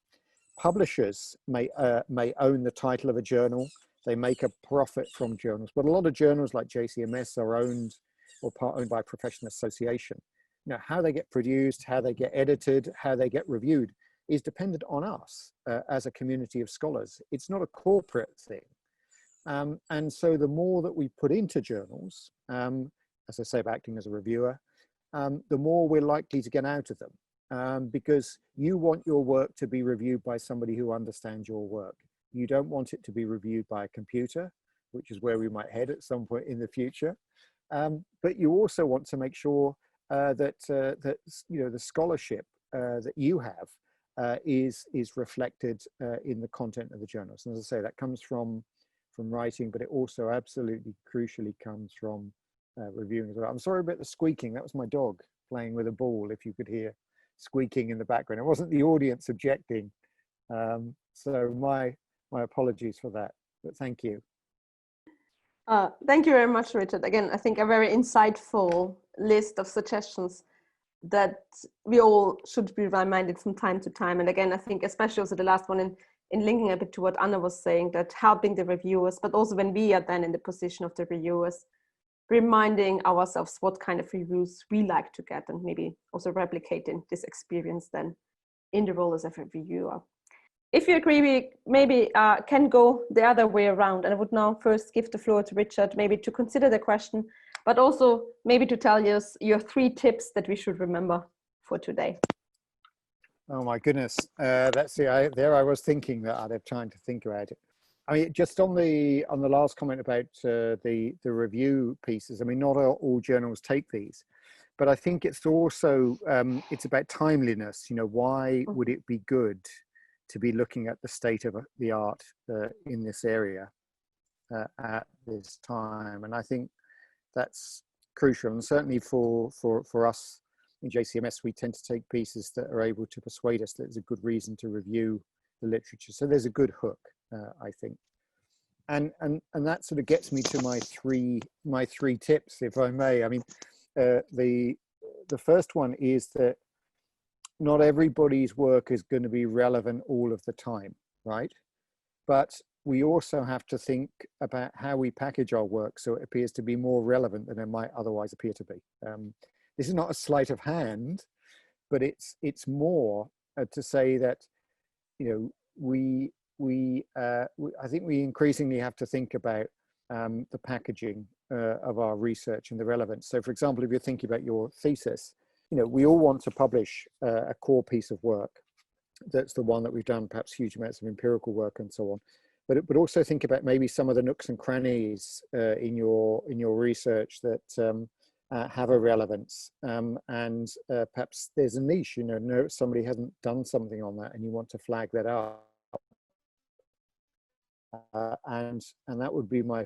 Publishers may own the title of a journal. They make a profit from journals, but a lot of journals like JCMS are owned or owned by a professional association. You know, how they get produced, how they get edited, how they get reviewed is dependent on us as a community of scholars. It's not a corporate thing. And so the more that we put into journals, as I say, about acting as a reviewer, the more we're likely to get out of them, because you want your work to be reviewed by somebody who understands your work. You don't want it to be reviewed by a computer, which is where we might head at some point in the future. But you also want to make sure that you know, the scholarship that you have is reflected in the content of the journals. And as I say, that comes from writing, but it also absolutely crucially comes from reviewing as well. I'm sorry about the squeaking. That was my dog playing with a ball, if you could hear squeaking in the background. It wasn't the audience objecting. So my apologies for that, but thank you. Thank you very much, Richard. Again, I think a very insightful list of suggestions that we all should be reminded from time to time. And again, I think especially also the last one in linking a bit to what Anna was saying, that helping the reviewers, but also when we are then in the position of the reviewers, reminding ourselves what kind of reviews we like to get, and maybe also replicating this experience then in the role as a reviewer. If you agree, we maybe can go the other way around, and I would now first give the floor to Richard, maybe to consider the question, but also maybe to tell us your 3 tips that we should remember for today. Oh my goodness, let's see. I was thinking that I'd have time to think about it. I mean, just on the last comment about the review pieces. I mean, not all journals take these, but I think it's also it's about timeliness. You know, why would it be good to be looking at the state of the art in this area at this time? And I think that's crucial, and certainly for us in JCMS, we tend to take pieces that are able to persuade us that there's a good reason to review the literature. So there's a good hook, I think. And that sort of gets me to my three tips, if I may. I mean, the first one is that not everybody's work is going to be relevant all of the time, right? But we also have to think about how we package our work so it appears to be more relevant than it might otherwise appear to be. This is not a sleight of hand, but it's more to say that, you know, I think we increasingly have to think about the packaging of our research and the relevance. So, for example, if you're thinking about your thesis, you know, we all want to publish a core piece of work. That's the one that we've done, perhaps huge amounts of empirical work and so on. But also think about maybe some of the nooks and crannies in your research that have a relevance, and perhaps there's a niche. You know, somebody hasn't done something on that, and you want to flag that up. And that would be my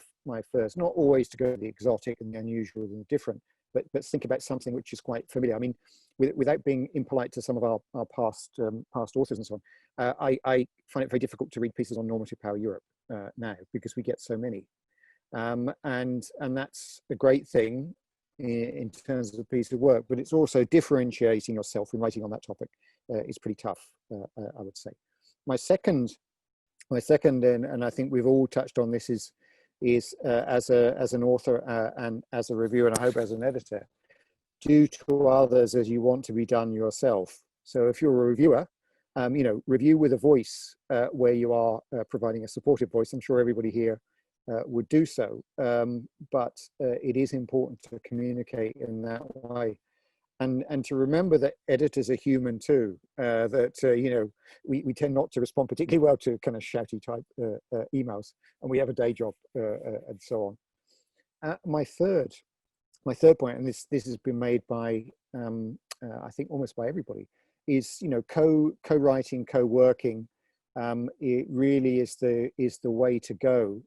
first. Not always to go to the exotic and the unusual and the different, but think about something which is quite familiar. I mean, without being impolite to some of our past authors and so on, I find it very difficult to read pieces on normative power Europe now, because we get so many, and that's a great thing in terms of a piece of work. But it's also differentiating yourself in writing on that topic is pretty tough, I would say. My second, and I think we've all touched on this, is as an author and as a reviewer, and I hope as an editor, do to others as you want to be done yourself. So if you're a reviewer, you know, review with a voice where you are providing a supportive voice. I'm sure everybody here would do so, but it is important to communicate in that way. And to remember that editors are human too, that, you know, we tend not to respond particularly well to kind of shouty type emails, and we have a day job and so on. My third point, and this has been made by, I think almost by everybody, is, you know, co-writing, co-working. It really is the way to go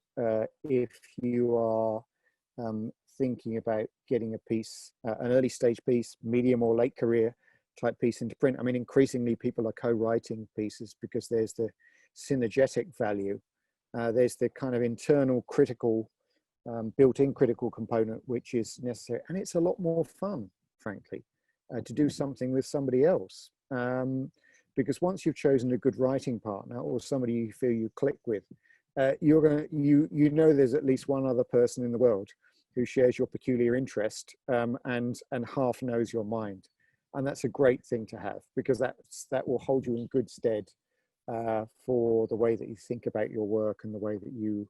if you are thinking about getting a piece, an early stage piece, medium or late career type piece into print. I mean, increasingly people are co-writing pieces because there's the synergetic value. There's the kind of internal critical, built-in critical component, which is necessary. And it's a lot more fun, frankly, to do something with somebody else. Because once you've chosen a good writing partner or somebody you feel you click with, you know there's at least one other person in the world who shares your peculiar interest and half knows your mind. And that's a great thing to have, because that will hold you in good stead for the way that you think about your work and the way that you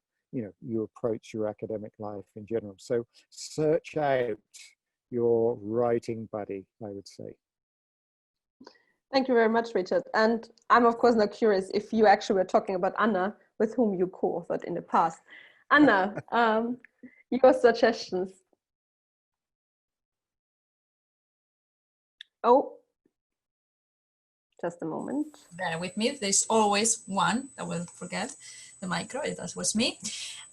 approach your academic life in general. So search out your writing buddy, I would say. Thank you very much, Richard. And I'm of course now curious if you actually were talking about Anna, with whom you co-authored in the past. Anna, your suggestions. Oh, just a moment. Bear with me. There's always one that will forget the micro. That was me.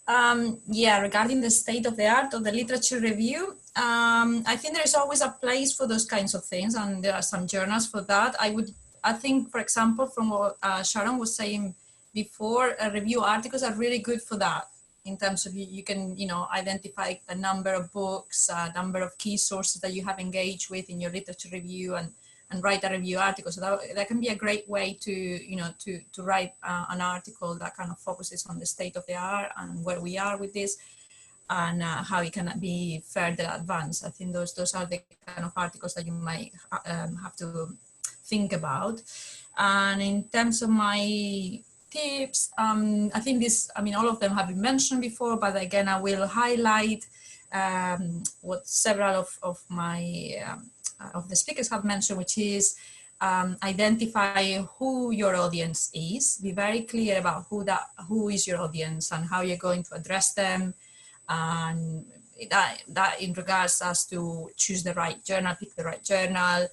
Yeah, regarding the state of the art of the literature review, I think there is always a place for those kinds of things, and there are some journals for that. I think, for example, from what Sharon was saying before, review articles are really good for that. In terms of you can, identify a number of books, a number of key sources that you have engaged with in your literature review, and write a review article. So that can be a great way to, to write an article that kind of focuses on the state of the art and where we are with this, and how it can be further advanced. I think those are the kind of articles that you might have to think about. And in terms of my tips, I think all of them have been mentioned before, but again, I will highlight what several of my of the speakers have mentioned, which is identify who your audience is. Be very clear about who is your audience and how you're going to address them, and that in regards as to choose the right journal, pick the right journal,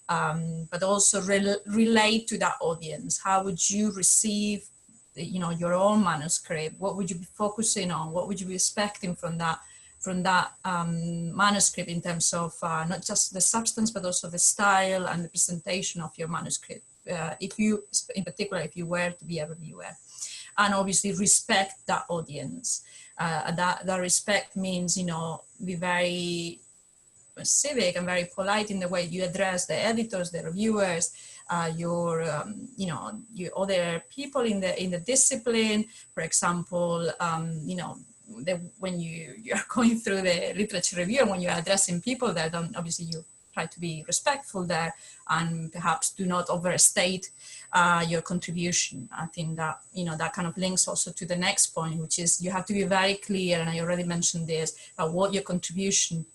but also relate to that audience. How would you receive, your own manuscript? What would you be focusing on? What would you be expecting from that manuscript in terms of not just the substance, but also the style and the presentation of your manuscript, if you were to be a reviewer. And obviously respect that audience. That respect means, be very civic and very polite in the way you address the editors, the reviewers, your other people in the discipline. For example, when you're going through the literature review and when you're addressing people there, then obviously you try to be respectful there and perhaps do not overstate your contribution. I think that, that kind of links also to the next point, which is you have to be very clear, and I already mentioned this, about what your contribution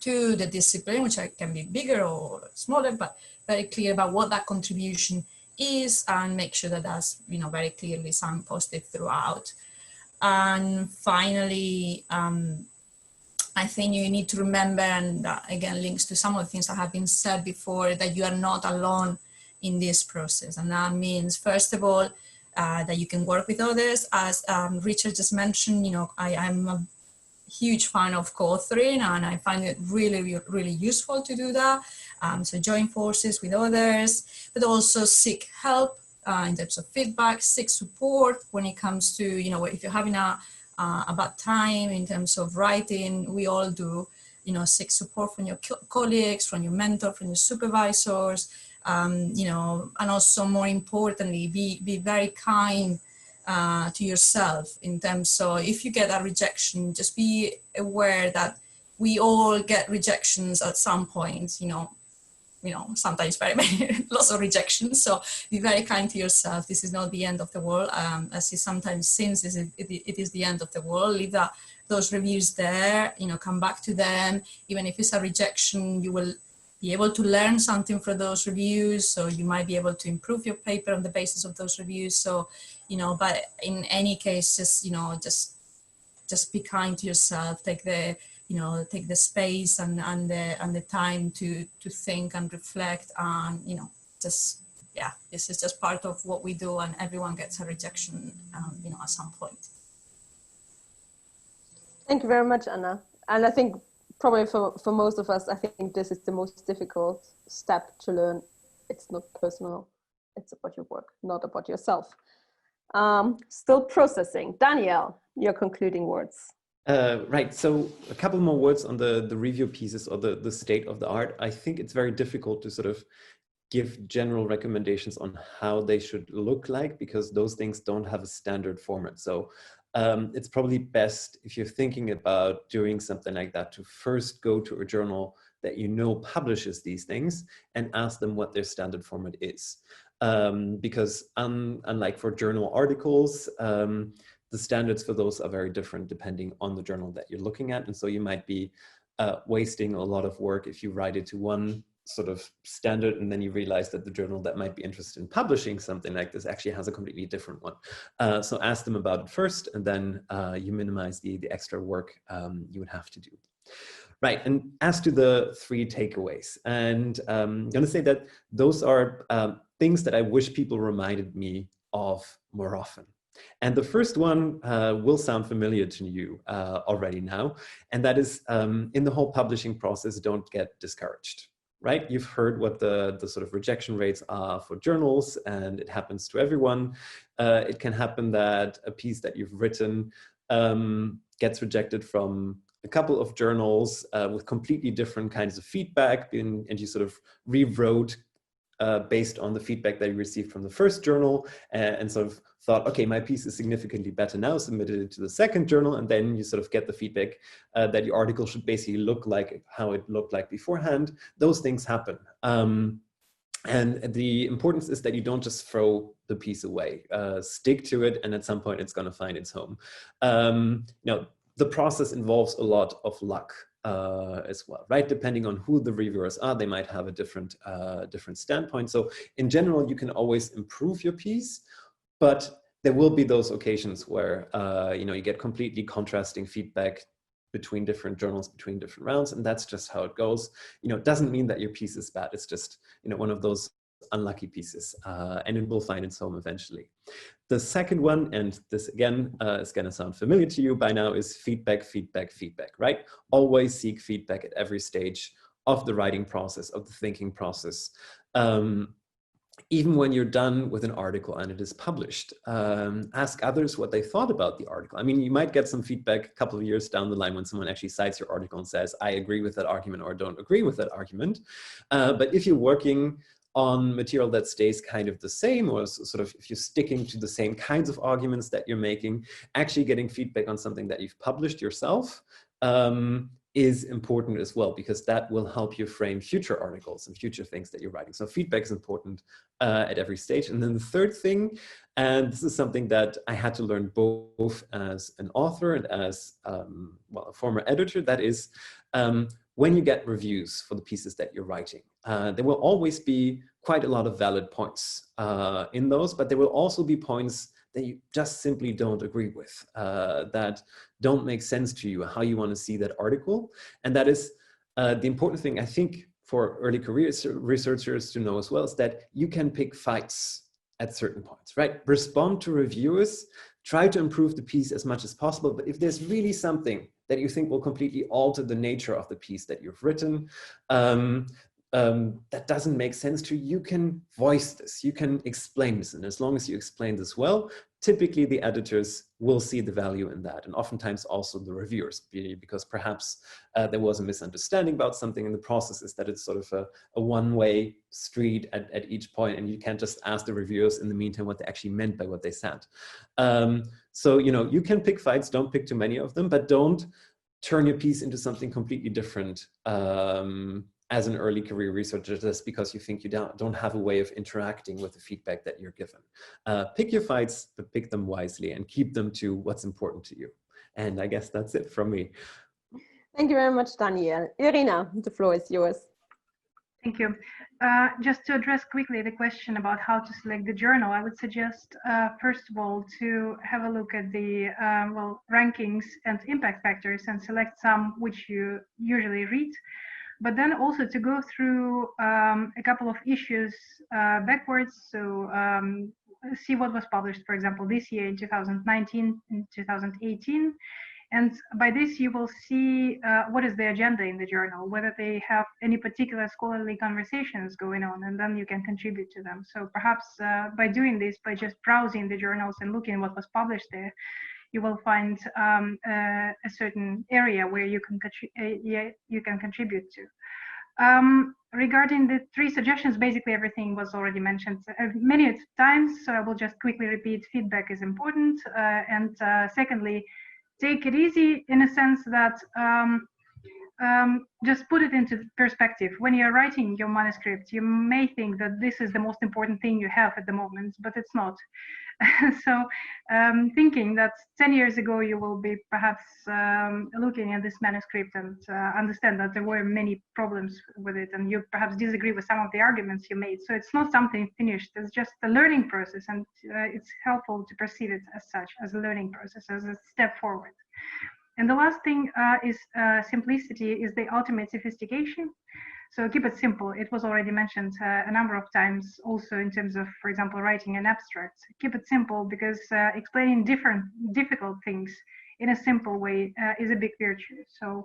to the discipline, which can be bigger or smaller, but very clear about what that contribution is, and make sure that that's, you know, very clearly signposted throughout. And finally, I think you need to remember, and that again links to some of the things that have been said before, that you are not alone in this process. And that means, first of all, that you can work with others. As Richard just mentioned, you know, I'm a huge fan of co-authoring, and I find it really, really useful to do that. So join forces with others, but also seek help in terms of feedback, seek support when it comes to, you know, if you're having a bad time in terms of writing, we all do, you know, seek support from your colleagues, from your mentor, from your supervisors, you know, and also more importantly, be very kind to yourself in terms, so if you get a rejection, just be aware that we all get rejections at some point, you know, sometimes very many, lots of rejections. So be very kind to yourself. This is not the end of the world. As it sometimes seems, it is the end of the world. Leave those reviews there, you know, come back to them. Even if it's a rejection, you will be able to learn something from those reviews. So you might be able to improve your paper on the basis of those reviews. So, you know, but in any case, just, you know, just be kind to yourself. Take the, you know, take the space and the time to think and reflect, and, you know, just, yeah, this is just part of what we do, and everyone gets a rejection, you know, at some point. Thank you very much, Anna. And I think probably for most of us, I think this is the most difficult step to learn. It's not personal, it's about your work, not about yourself. Still processing. Daniel, your concluding words. Right, so a couple more words on the review pieces, or the state of the art. I think it's very difficult to sort of give general recommendations on how they should look like, because those things don't have a standard format. So it's probably best, if you're thinking about doing something like that, to first go to a journal that you know publishes these things and ask them what their standard format is. Because unlike for journal articles, the standards for those are very different depending on the journal that you're looking at. And so you might be wasting a lot of work if you write it to one sort of standard, and then you realize that the journal that might be interested in publishing something like this actually has a completely different one. So ask them about it first, and then you minimize the extra work you would have to do. Right, and as to the 3 takeaways, and I'm going to say that those are things that I wish people reminded me of more often. And the first one will sound familiar to you already now, and that is, in the whole publishing process, don't get discouraged. Right? You've heard what the sort of rejection rates are for journals, and it happens to everyone. It can happen that a piece that you've written gets rejected from a couple of journals with completely different kinds of feedback, and you sort of rewrote based on the feedback that you received from the first journal, and sort of thought, okay, my piece is significantly better now, submitted it to the second journal, and then you sort of get the feedback that your article should basically look like how it looked like beforehand. Those things happen. And the importance is that you don't just throw the piece away. Stick to it, and at some point it's going to find its home. Now, the process involves a lot of luck as well, right? Depending on who the reviewers are, they might have a different standpoint. So in general, you can always improve your piece, but there will be those occasions where you know, you get completely contrasting feedback between different journals, between different rounds, and that's just how it goes. You know, it doesn't mean that your piece is bad. It's just, you know, one of those unlucky pieces, and it will find its home eventually. The second one, and this again is going to sound familiar to you by now, is feedback, feedback, feedback, right? Always seek feedback at every stage of the writing process, of the thinking process. Even when you're done with an article and it is published, ask others what they thought about the article. I mean, you might get some feedback a couple of years down the line when someone actually cites your article and says, I agree with that argument or don't agree with that argument. But if you're working on material that stays kind of the same, or sort of if you're sticking to the same kinds of arguments that you're making, actually getting feedback on something that you've published yourself is important as well, because that will help you frame future articles and future things that you're writing. So feedback is important at every stage. And then the third thing, and this is something that I had to learn both as an author and as well, a former editor, that is, when you get reviews for the pieces that you're writing, there will always be quite a lot of valid points in those, but there will also be points that you just simply don't agree with, that don't make sense to you, how you want to see that article. And that is the important thing, I think, for early career researchers to know as well, is that you can pick fights at certain points, right? Respond to reviewers, try to improve the piece as much as possible. But if there's really something that you think will completely alter the nature of the piece that you've written, that doesn't make sense to you, you can voice this, you can explain this. And as long as you explain this well, typically the editors will see the value in that. And oftentimes also the reviewers, because perhaps there was a misunderstanding about something in the process, is that it's sort of a one-way street at each point, and you can't just ask the reviewers in the meantime what they actually meant by what they said. So, you know, you can pick fights, don't pick too many of them, but don't turn your piece into something completely different as an early career researcher, just because you think you don't have a way of interacting with the feedback that you're given. Pick your fights, but pick them wisely and keep them to what's important to you. And I guess that's it from me. Thank you very much, Daniel. Irina, the floor is yours. Thank you. Just to address quickly the question about how to select the journal, I would suggest, first of all, to have a look at the rankings and impact factors and select some which you usually read. But then also to go through a couple of issues backwards. So see what was published, for example, this year in 2019, in 2018. And by this, you will see what is the agenda in the journal, whether they have any particular scholarly conversations going on, and then you can contribute to them. So perhaps by doing this, by just browsing the journals and looking what was published there, you will find a certain area where you can contribute to. Regarding the 3 suggestions, basically everything was already mentioned many times, so I will just quickly repeat: feedback is important, and secondly, take it easy in a sense that just put it into perspective. When you're writing your manuscript, you may think that this is the most important thing you have at the moment, but it's not. So thinking that 10 years ago you will be perhaps looking at this manuscript and understand that there were many problems with it, and you perhaps disagree with some of the arguments you made. So it's not something finished, it's just a learning process, and it's helpful to perceive it as such, as a learning process, as a step forward. And the last thing is simplicity is the ultimate sophistication. So keep it simple. It was already mentioned a number of times also in terms of, for example, writing an abstract. Keep it simple, because explaining difficult things in a simple way is a big virtue. So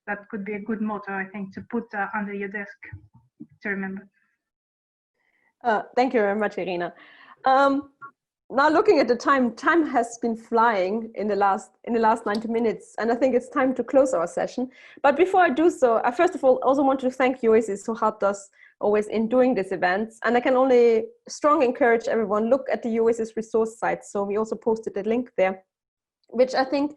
that could be a good motto, I think, to put under your desk to remember. Thank you very much, Irina. Now looking at the time has been flying in the last 90 minutes, and I think it's time to close our session. But before I do so, I first of all also want to thank UASys, who helped us always in doing these events. And I can only strongly encourage everyone, look at the UASys resource site. So we also posted a link there, which I think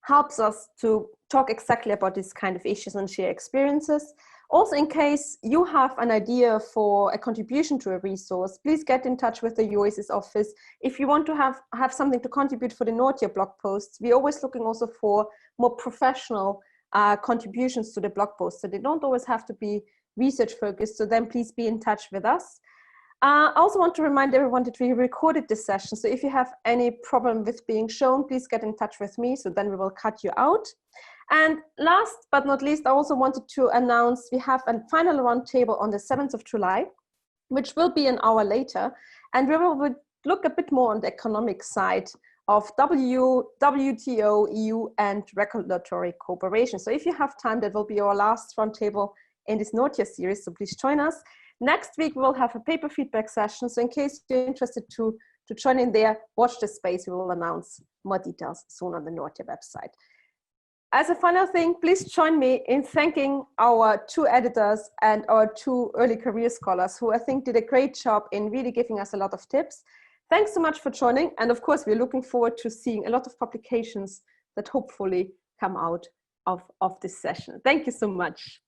helps us to talk exactly about these kind of issues and share experiences. Also, in case you have an idea for a contribution to a resource, please get in touch with the UASys office. If you want to have something to contribute for the NORTIA blog posts, we're always looking also for more professional contributions to the blog posts. So they don't always have to be research focused. So then please be in touch with us. I also want to remind everyone that we recorded this session. So if you have any problem with being shown, please get in touch with me. So then we will cut you out. And last but not least, I also wanted to announce we have a final roundtable on the 7th of July, which will be an hour later. And we will look a bit more on the economic side of WTO, EU, and regulatory cooperation. So if you have time, that will be our last roundtable in this NORTIA series, so please join us. Next week, we will have a paper feedback session. So in case you're interested to join in there, watch the space. We will announce more details soon on the NORTIA website. As a final thing, please join me in thanking our 2 editors and our 2 early career scholars, who I think did a great job in really giving us a lot of tips. Thanks so much for joining. And of course, we're looking forward to seeing a lot of publications that hopefully come out of this session. Thank you so much.